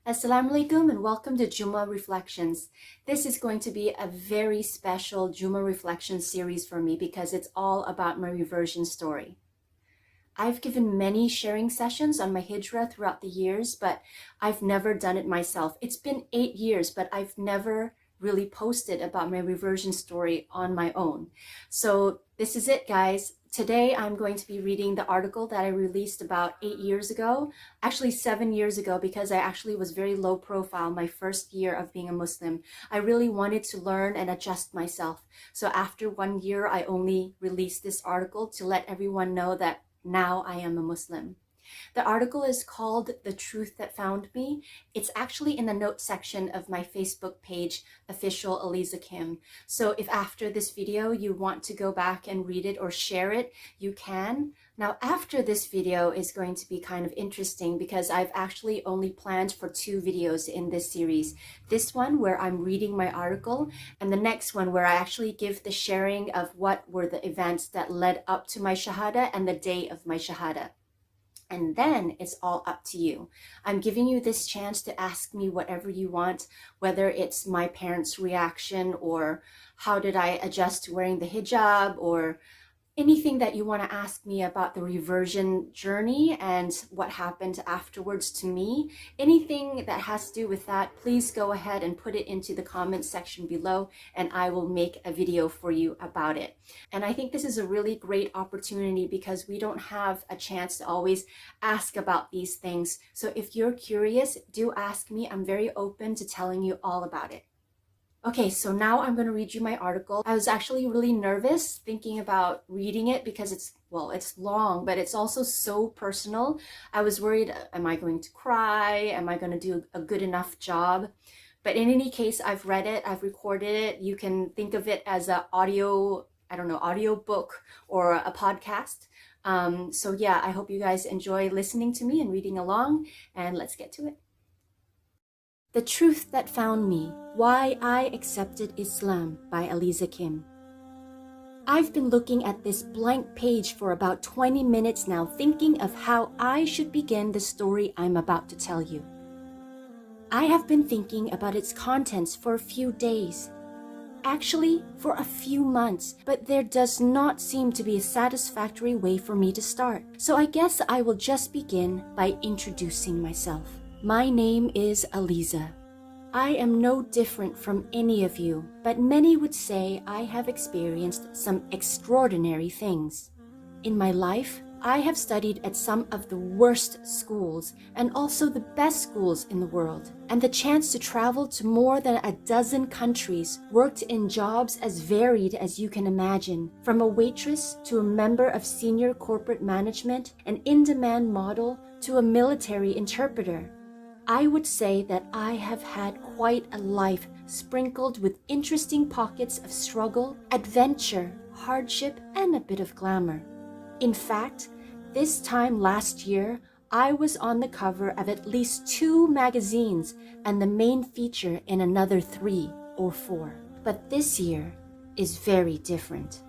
Assalamu alaikum and welcome to Jummah Reflections. This is going to be a very special Jummah Reflection series for me because it's all about my reversion story. I've given many sharing sessions on my Hijrah throughout the years, but I've never done it myself. It's been 8 years, but I've never really posted about my reversion story on my own. So this is it, guys. Today, I'm going to be reading the article that I released about 8 years ago, actually 7 years ago, because I actually was very low profile my first year of being a Muslim. I really wanted to learn and adjust myself. So after 1 year, I only released this article to let everyone know that now I am a Muslim. The article is called The Truth That Found Me. It's actually in the notes section of my Facebook page, official Aliza Kim. So if after this video you want to go back and read it or share it, you can. Now after this video is going to be kind of interesting because I've actually only planned for 2 videos in this series. This one where I'm reading my article, and the next one where I actually give the sharing of what were the events that led up to my Shahada and the day of my Shahada. And then it's all up to you. I'm giving you this chance to ask me whatever you want, whether it's my parents' reaction or how did I adjust to wearing the hijab, or anything that you want to ask me about the reversion journey and what happened afterwards to me. Anything that has to do with that, please go ahead and put it into the comments section below and I will make a video for you about it. And I think this is a really great opportunity because we don't have a chance to always ask about these things. So if you're curious, do ask me. I'm very open to telling you all about it. Okay, so now I'm going to read you my article. I was actually really nervous thinking about reading it because it's long, but it's also so personal. I was worried, am I going to cry? Am I going to do a good enough job? But in any case, I've read it, I've recorded it. You can think of it as an audio book or a podcast. So yeah, I hope you guys enjoy listening to me and reading along, and let's get to it. The Truth That Found Me, Why I Accepted Islam by Aliza Kim. I've been looking at this blank page for about 20 minutes now, thinking of how I should begin the story I'm about to tell you. I have been thinking about its contents for a few days. Actually, for a few months, but there does not seem to be a satisfactory way for me to start. So I guess I will just begin by introducing myself. My name is Aliza. I am no different from any of you, but many would say I have experienced some extraordinary things. In my life, I have studied at some of the worst schools and also the best schools in the world, and the chance to travel to more than a dozen countries, worked in jobs as varied as you can imagine, from a waitress to a member of senior corporate management, an in-demand model to a military interpreter. I would say that I have had quite a life sprinkled with interesting pockets of struggle, adventure, hardship, and a bit of glamour. In fact, this time last year, I was on the cover of at least 2 magazines and the main feature in another 3 or 4. But this year is very different.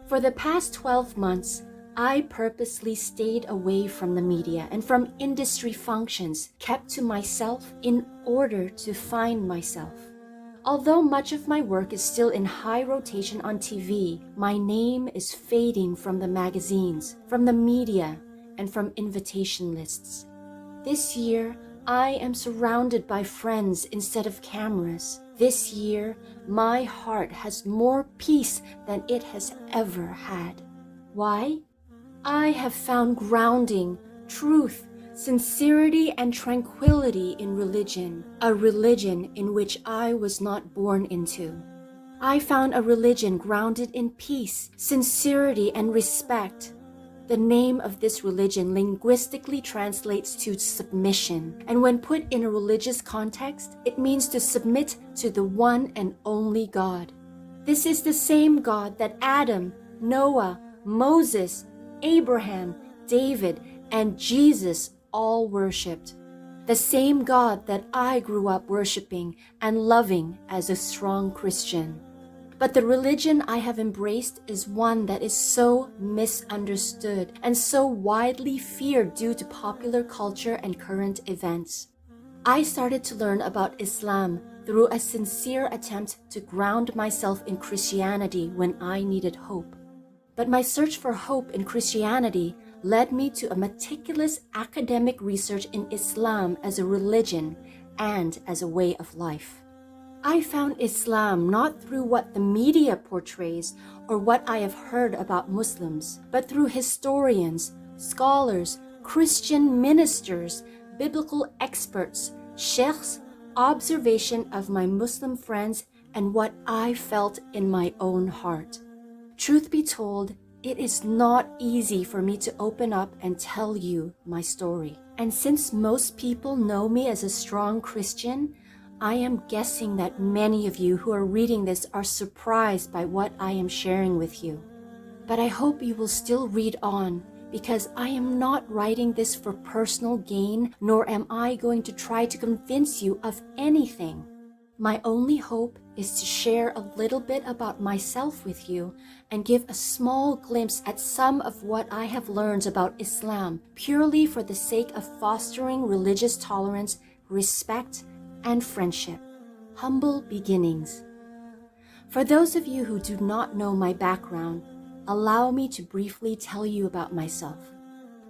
For the past 12 months, I purposely stayed away from the media and from industry functions, kept to myself in order to find myself. Although much of my work is still in high rotation on TV, my name is fading from the magazines, from the media, and from invitation lists. This year, I am surrounded by friends instead of cameras. This year, my heart has more peace than it has ever had. Why? I have found grounding, truth, sincerity, and tranquility in religion, a religion in which I was not born into. I found a religion grounded in peace, sincerity, and respect. The name of this religion linguistically translates to submission, and when put in a religious context, it means to submit to the one and only God. This is the same God that Adam, Noah, Moses, Abraham, David, and Jesus all worshipped. The same God that I grew up worshiping and loving as a strong Christian. But the religion I have embraced is one that is so misunderstood and so widely feared due to popular culture and current events. I started to learn about Islam through a sincere attempt to ground myself in Christianity when I needed hope. But my search for hope in Christianity led me to a meticulous academic research in Islam as a religion and as a way of life. I found Islam not through what the media portrays or what I have heard about Muslims, but through historians, scholars, Christian ministers, biblical experts, sheikhs, observation of my Muslim friends, and what I felt in my own heart. Truth be told, it is not easy for me to open up and tell you my story. And since most people know me as a strong Christian, I am guessing that many of you who are reading this are surprised by what I am sharing with you. But I hope you will still read on, because I am not writing this for personal gain, nor am I going to try to convince you of anything. My only hope is to share a little bit about myself with you and give a small glimpse at some of what I have learned about Islam, purely for the sake of fostering religious tolerance, respect, and friendship. Humble beginnings. For those of you who do not know my background, allow me to briefly tell you about myself.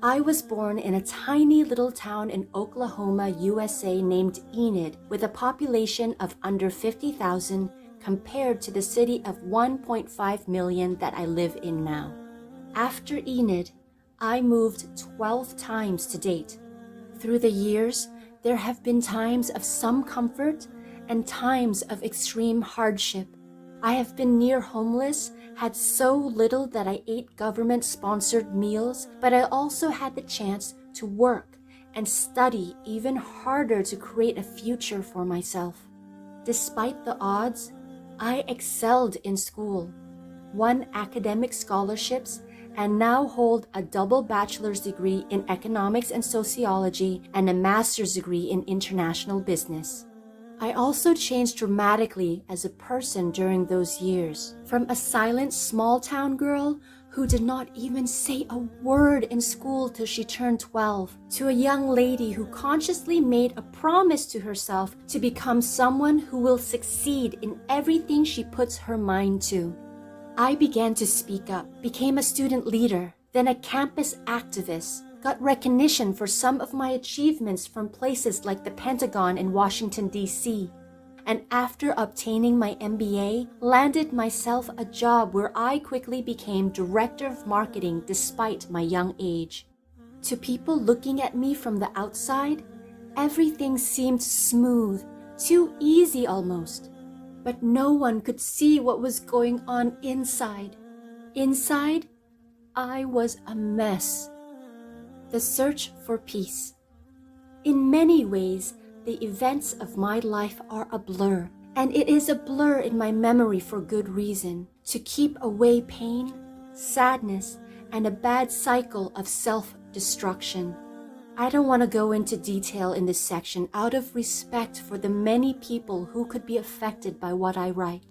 I was born in a tiny little town in Oklahoma, USA named Enid, with a population of under 50,000 compared to the city of 1.5 million that I live in now. After Enid, I moved 12 times to date. Through the years, there have been times of some comfort and times of extreme hardship. I have been near homeless, had so little that I ate government-sponsored meals, but I also had the chance to work and study even harder to create a future for myself. Despite the odds, I excelled in school, won academic scholarships, and now hold a double bachelor's degree in economics and sociology and a master's degree in international business. I also changed dramatically as a person during those years, from a silent small-town girl who did not even say a word in school till she turned 12, to a young lady who consciously made a promise to herself to become someone who will succeed in everything she puts her mind to. I began to speak up, became a student leader, then a campus activist, got recognition for some of my achievements from places like the Pentagon in Washington, D.C., and after obtaining my MBA, landed myself a job where I quickly became director of marketing despite my young age. To people looking at me from the outside, everything seemed smooth, too easy almost. But no one could see what was going on inside. Inside, I was a mess. The search for peace. In many ways, the events of my life are a blur, and it is a blur in my memory for good reason, to keep away pain, sadness, and a bad cycle of self-destruction. I don't want to go into detail in this section out of respect for the many people who could be affected by what I write.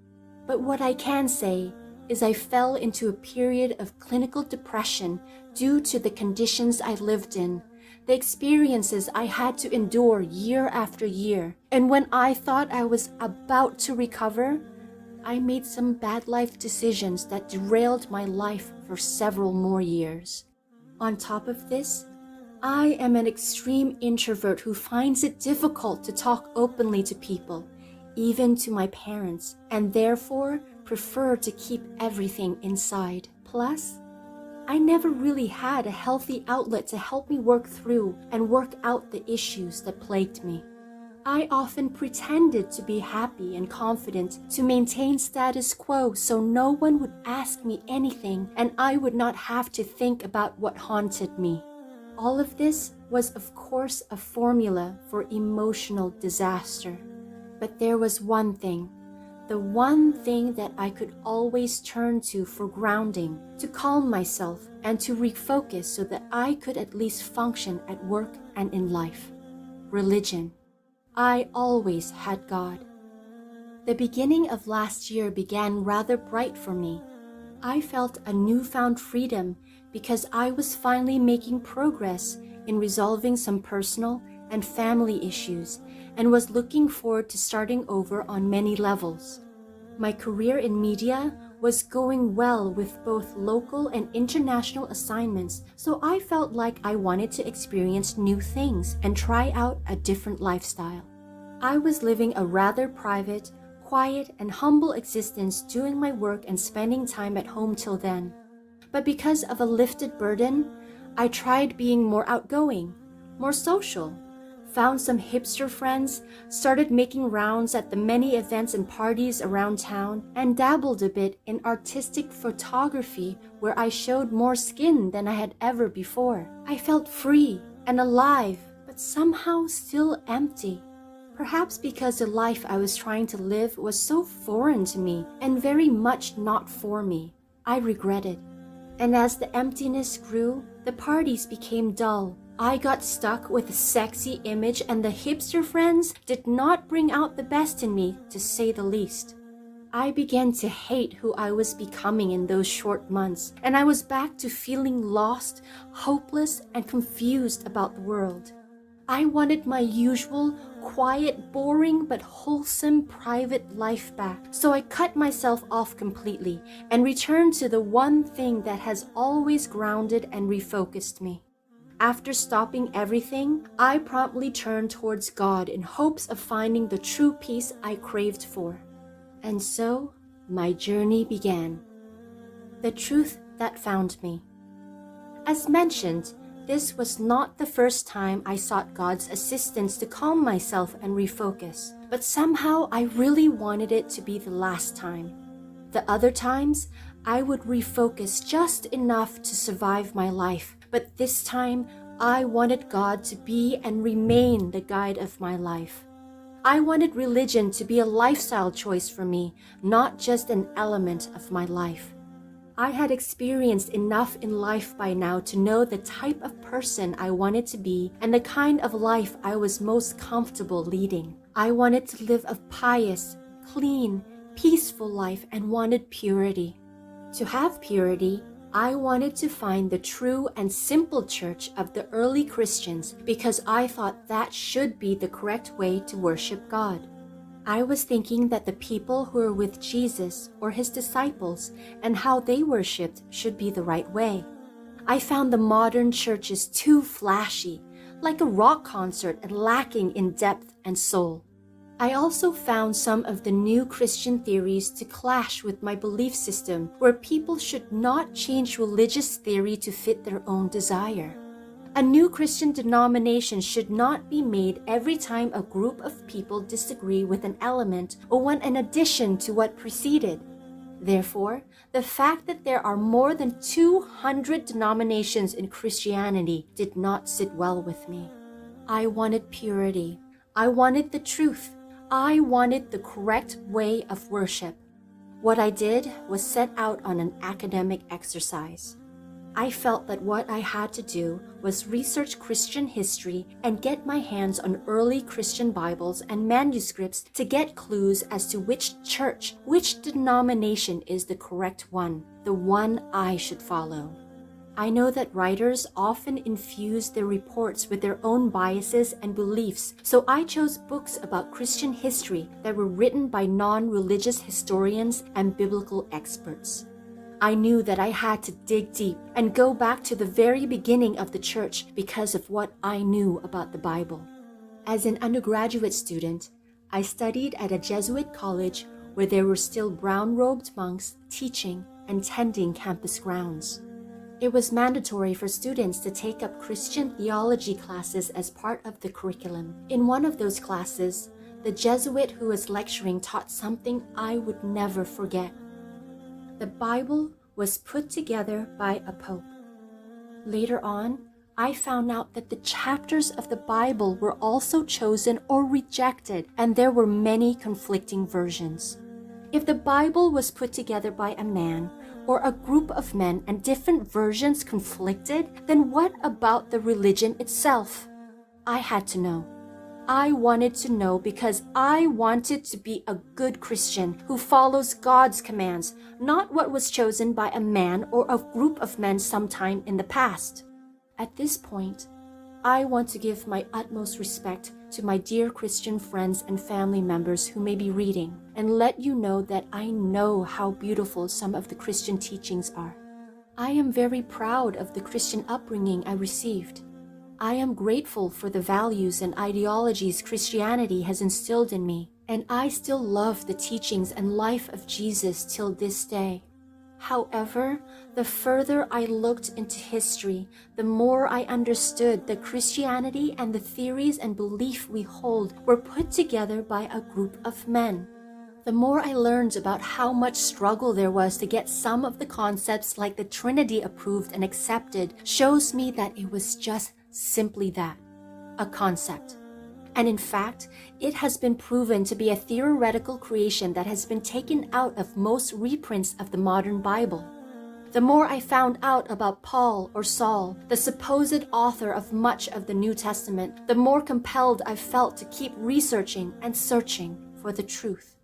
But what I can say is I fell into a period of clinical depression due to the conditions I lived in, the experiences I had to endure year after year. And when I thought I was about to recover, I made some bad life decisions that derailed my life for several more years. On top of this, I am an extreme introvert who finds it difficult to talk openly to people, even to my parents, and therefore prefer to keep everything inside. Plus, I never really had a healthy outlet to help me work through and work out the issues that plagued me. I often pretended to be happy and confident to maintain status quo so no one would ask me anything and I would not have to think about what haunted me. All of this was, of course, a formula for emotional disaster. But there was one thing, the one thing that I could always turn to for grounding, to calm myself and to refocus so that I could at least function at work and in life. Religion. I always had God. The beginning of last year began rather bright for me. I felt a newfound freedom because I was finally making progress in resolving some personal and family issues, and was looking forward to starting over on many levels. My career in media was going well with both local and international assignments, so I felt like I wanted to experience new things and try out a different lifestyle. I was living a rather private, quiet, and humble existence doing my work and spending time at home till then. But because of a lifted burden, I tried being more outgoing, more social, found some hipster friends, started making rounds at the many events and parties around town, and dabbled a bit in artistic photography where I showed more skin than I had ever before. I felt free and alive, but somehow still empty. Perhaps because the life I was trying to live was so foreign to me and very much not for me. I regretted. And as the emptiness grew, the parties became dull. I got stuck with a sexy image, and the hipster friends did not bring out the best in me, to say the least. I began to hate who I was becoming in those short months, and I was back to feeling lost, hopeless, and confused about the world. I wanted my usual, quiet, boring, but wholesome private life back, so I cut myself off completely and returned to the one thing that has always grounded and refocused me. After stopping everything, I promptly turned towards God in hopes of finding the true peace I craved for. And so, my journey began. The truth that found me. As mentioned, this was not the first time I sought God's assistance to calm myself and refocus, but somehow I really wanted it to be the last time. The other times, I would refocus just enough to survive my life, but this time, I wanted God to be and remain the guide of my life. I wanted religion to be a lifestyle choice for me, not just an element of my life. I had experienced enough in life by now to know the type of person I wanted to be and the kind of life I was most comfortable leading. I wanted to live a pious, clean, peaceful life and wanted purity. To have purity, I wanted to find the true and simple church of the early Christians because I thought that should be the correct way to worship God. I was thinking that the people who were with Jesus or his disciples and how they worshipped should be the right way. I found the modern churches too flashy, like a rock concert, and lacking in depth and soul. I also found some of the new Christian theories to clash with my belief system, where people should not change religious theory to fit their own desire. A new Christian denomination should not be made every time a group of people disagree with an element or want an addition to what preceded. Therefore, the fact that there are more than 200 denominations in Christianity did not sit well with me. I wanted purity. I wanted the truth. I wanted the correct way of worship. What I did was set out on an academic exercise. I felt that what I had to do was research Christian history and get my hands on early Christian Bibles and manuscripts to get clues as to which church, which denomination is the correct one, the one I should follow. I know that writers often infuse their reports with their own biases and beliefs, so I chose books about Christian history that were written by non-religious historians and biblical experts. I knew that I had to dig deep and go back to the very beginning of the church because of what I knew about the Bible. As an undergraduate student, I studied at a Jesuit college where there were still brown-robed monks teaching and tending campus grounds. It was mandatory for students to take up Christian theology classes as part of the curriculum. In one of those classes, the Jesuit who was lecturing taught something I would never forget. The Bible was put together by a pope. Later on, I found out that the chapters of the Bible were also chosen or rejected, and there were many conflicting versions. If the Bible was put together by a man or a group of men and different versions conflicted, then what about the religion itself? I had to know. I wanted to know because I wanted to be a good Christian who follows God's commands, not what was chosen by a man or a group of men sometime in the past. At this point, I want to give my utmost respect to my dear Christian friends and family members who may be reading, and let you know that I know how beautiful some of the Christian teachings are. I am very proud of the Christian upbringing I received. I am grateful for the values and ideologies Christianity has instilled in me, and I still love the teachings and life of Jesus till this day. However, the further I looked into history, the more I understood that Christianity and the theories and belief we hold were put together by a group of men. The more I learned about how much struggle there was to get some of the concepts like the Trinity approved and accepted shows me that it was just simply that, a concept. And in fact, it has been proven to be a theoretical creation that has been taken out of most reprints of the modern Bible. The more I found out about Paul or Saul, the supposed author of much of the New Testament, the more compelled I felt to keep researching and searching for the truth.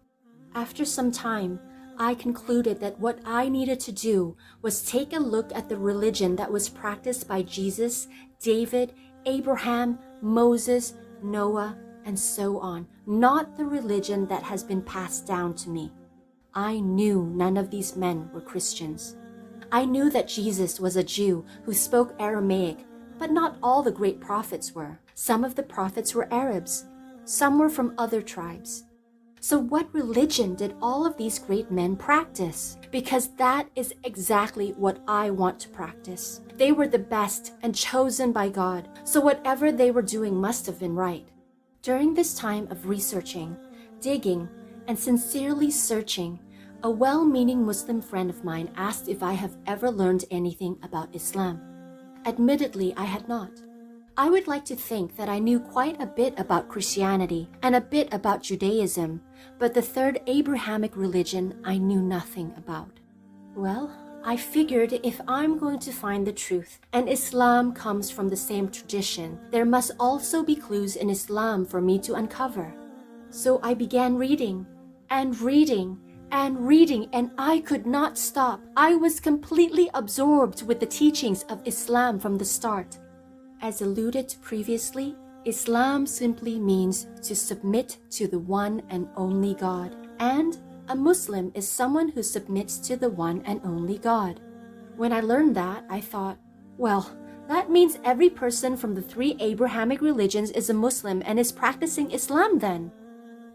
After some time, I concluded that what I needed to do was take a look at the religion that was practiced by Jesus, David, Abraham, Moses, Noah, and so on, not the religion that has been passed down to me. I knew none of these men were Christians. I knew that Jesus was a Jew who spoke Aramaic, but not all the great prophets were. Some of the prophets were Arabs. Some were from other tribes. So what religion did all of these great men practice? Because that is exactly what I want to practice. They were the best and chosen by God, so whatever they were doing must have been right. During this time of researching, digging, and sincerely searching, a well-meaning Muslim friend of mine asked if I have ever learned anything about Islam. Admittedly, I had not. I would like to think that I knew quite a bit about Christianity and a bit about Judaism, but the third Abrahamic religion I knew nothing about. Well, I figured if I'm going to find the truth, and Islam comes from the same tradition, there must also be clues in Islam for me to uncover. So I began reading, and reading, and reading, and I could not stop. I was completely absorbed with the teachings of Islam from the start. As alluded to previously, Islam simply means to submit to the one and only God, and a Muslim is someone who submits to the one and only God. When I learned that, I thought, well, that means every person from the three Abrahamic religions is a Muslim and is practicing Islam then.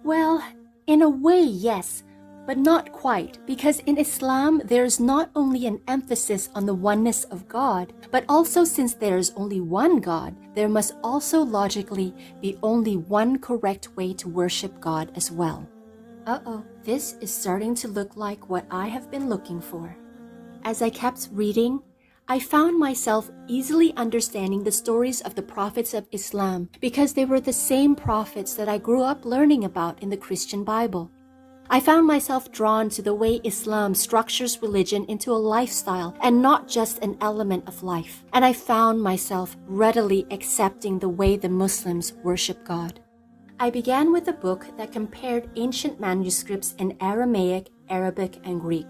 Well, in a way, yes, but not quite, because in Islam there is not only an emphasis on the oneness of God, but also since there is only one God, there must also logically be only one correct way to worship God as well. This is starting to look like what I have been looking for. As I kept reading, I found myself easily understanding the stories of the prophets of Islam because they were the same prophets that I grew up learning about in the Christian Bible. I found myself drawn to the way Islam structures religion into a lifestyle and not just an element of life. And I found myself readily accepting the way the Muslims worship God. I began with a book that compared ancient manuscripts in Aramaic, Arabic, and Greek.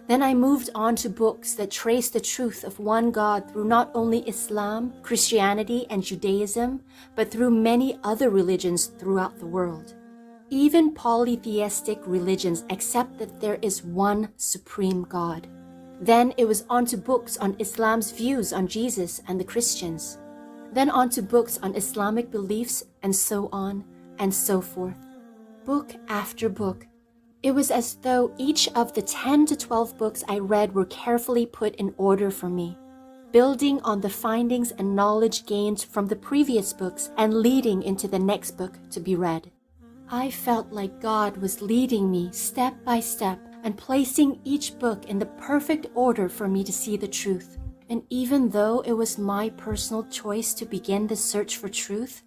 Then I moved on to books that trace the truth of one God through not only Islam, Christianity, and Judaism, but through many other religions throughout the world. Even polytheistic religions accept that there is one supreme God. Then it was on to books on Islam's views on Jesus and the Christians. Then on to books on Islamic beliefs, and so on and so forth. Book after book. It was as though each of the 10 to 12 books I read were carefully put in order for me, building on the findings and knowledge gained from the previous books and leading into the next book to be read. I felt like God was leading me step by step and placing each book in the perfect order for me to see the truth. And even though it was my personal choice to begin the search for truth,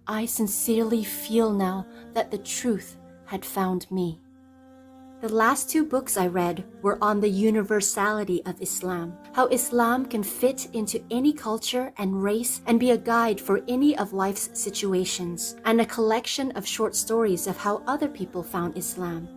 I sincerely feel now that the truth had found me. The last 2 books I read were on the universality of Islam, how Islam can fit into any culture and race and be a guide for any of life's situations, and a collection of short stories of how other people found Islam.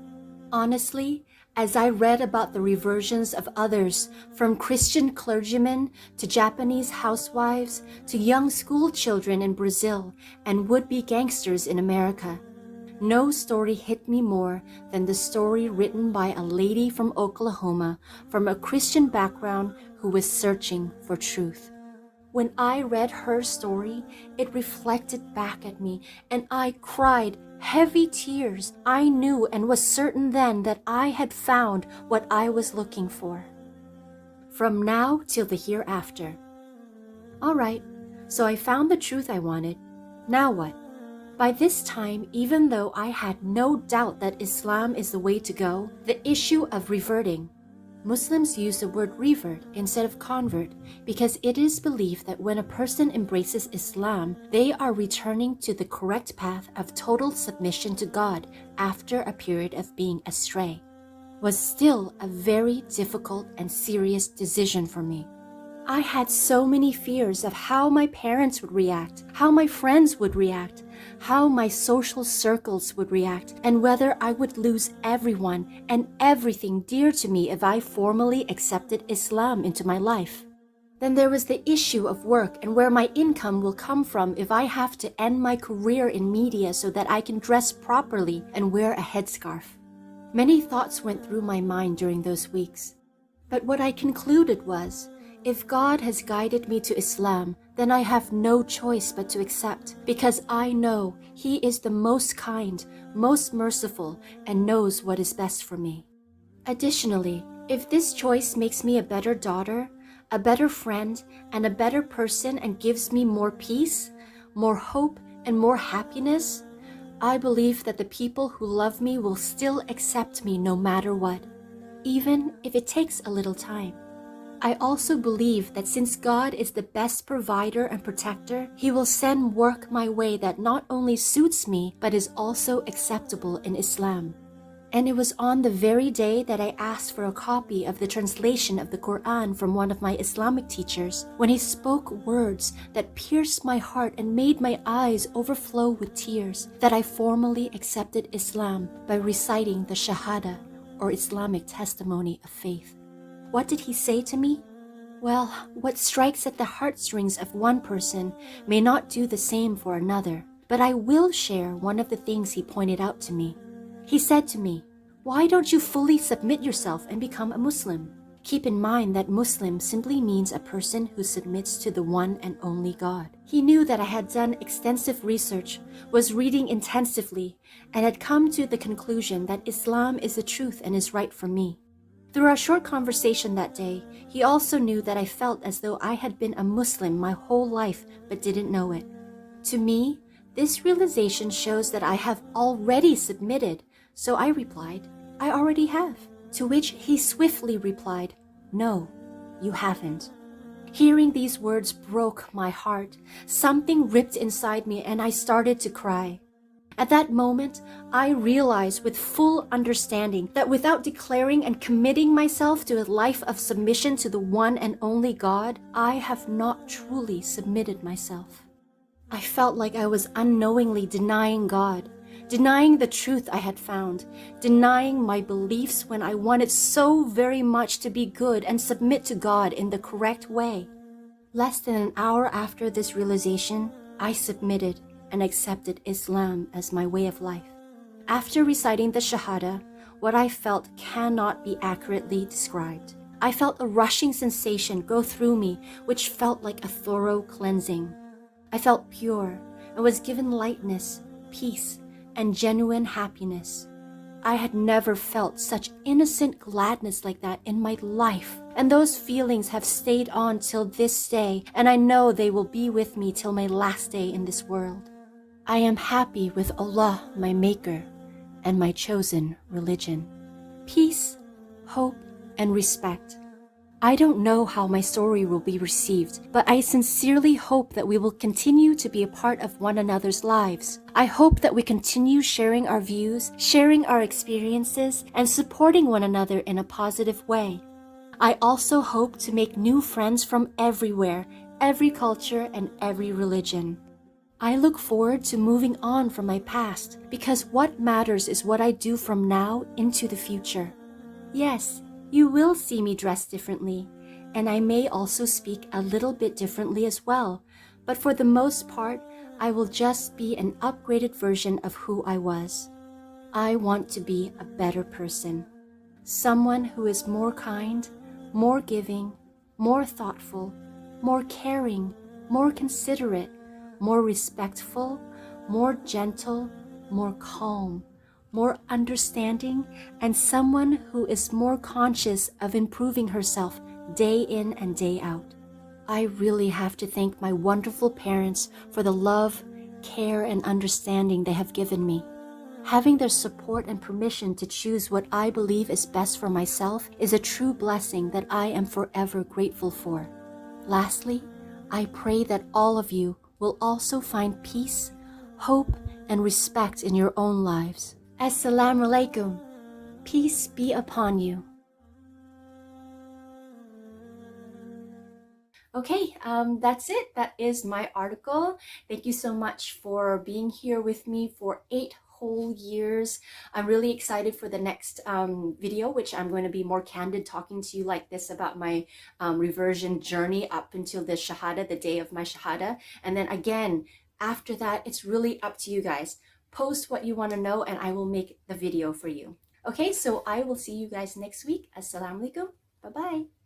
Honestly, As I read about the reversions of others, from Christian clergymen to Japanese housewives to young school children in Brazil and would-be gangsters in America, no story hit me more than the story written by a lady from Oklahoma from a Christian background who was searching for truth. When I read her story, it reflected back at me, and I cried heavy tears. I knew and was certain then that I had found what I was looking for. From now till the hereafter. All right, so I found the truth I wanted. Now what? By this time, even though I had no doubt that Islam is the way to go, the issue of reverting. Muslims use the word revert instead of convert because it is believed that when a person embraces Islam, they are returning to the correct path of total submission to God after a period of being astray. Was still a very difficult and serious decision for me. I had so many fears of how my parents would react, how my friends would react, how my social circles would react, and whether I would lose everyone and everything dear to me if I formally accepted Islam into my life. Then there was the issue of work and where my income will come from if I have to end my career in media so that I can dress properly and wear a headscarf. Many thoughts went through my mind during those weeks. But what I concluded was, if God has guided me to Islam, then I have no choice but to accept, because I know He is the most kind, most merciful, and knows what is best for me. Additionally, if this choice makes me a better daughter, a better friend, and a better person and gives me more peace, more hope, and more happiness, I believe that the people who love me will still accept me no matter what, even if it takes a little time. I also believe that since God is the best provider and protector, He will send work my way that not only suits me, but is also acceptable in Islam. And it was on the very day that I asked for a copy of the translation of the Quran from one of my Islamic teachers, when he spoke words that pierced my heart and made my eyes overflow with tears, that I formally accepted Islam by reciting the Shahada, or Islamic testimony of faith. What did he say to me? Well, what strikes at the heartstrings of one person may not do the same for another, but I will share one of the things he pointed out to me. He said to me, "Why don't you fully submit yourself and become a Muslim? Keep in mind that Muslim simply means a person who submits to the one and only God." He knew that I had done extensive research, was reading intensively, and had come to the conclusion that Islam is the truth and is right for me. Through our short conversation that day, he also knew that I felt as though I had been a Muslim my whole life but didn't know it. To me, this realization shows that I have already submitted, so I replied, "I already have." To which he swiftly replied, "No, you haven't." Hearing these words broke my heart. Something ripped inside me and I started to cry. At that moment, I realized with full understanding that without declaring and committing myself to a life of submission to the one and only God, I have not truly submitted myself. I felt like I was unknowingly denying God, denying the truth I had found, denying my beliefs when I wanted so very much to be good and submit to God in the correct way. Less than an hour after this realization, I submitted and accepted Islam as my way of life. After reciting the Shahada, what I felt cannot be accurately described. I felt a rushing sensation go through me which felt like a thorough cleansing. I felt pure and was given lightness, peace, and genuine happiness. I had never felt such innocent gladness like that in my life, and those feelings have stayed on till this day, and I know they will be with me till my last day in this world. I am happy with Allah, my Maker, and my chosen religion. Peace, hope, and respect. I don't know how my story will be received, but I sincerely hope that we will continue to be a part of one another's lives. I hope that we continue sharing our views, sharing our experiences, and supporting one another in a positive way. I also hope to make new friends from everywhere, every culture, and every religion. I look forward to moving on from my past because what matters is what I do from now into the future. Yes, you will see me dressed differently, and I may also speak a little bit differently as well, but for the most part, I will just be an upgraded version of who I was. I want to be a better person, someone who is more kind, more giving, more thoughtful, more caring, more considerate, more respectful, more gentle, more calm, more understanding, and someone who is more conscious of improving herself day in and day out. I really have to thank my wonderful parents for the love, care, and understanding they have given me. Having their support and permission to choose what I believe is best for myself is a true blessing that I am forever grateful for. Lastly, I pray that all of you will also find peace, hope, and respect in your own lives. Assalamu alaikum. Peace be upon you. Okay, that's it. That is my article. Thank you so much for being here with me for 8 whole years. I'm really excited for the next video, which I'm going to be more candid talking to you like this about my reversion journey up until the Shahada, the day of my Shahada. And then again, after that, it's really up to you guys. Post what you want to know and I will make the video for you. Okay, so I will see you guys next week. Assalamu alaikum. Bye-bye.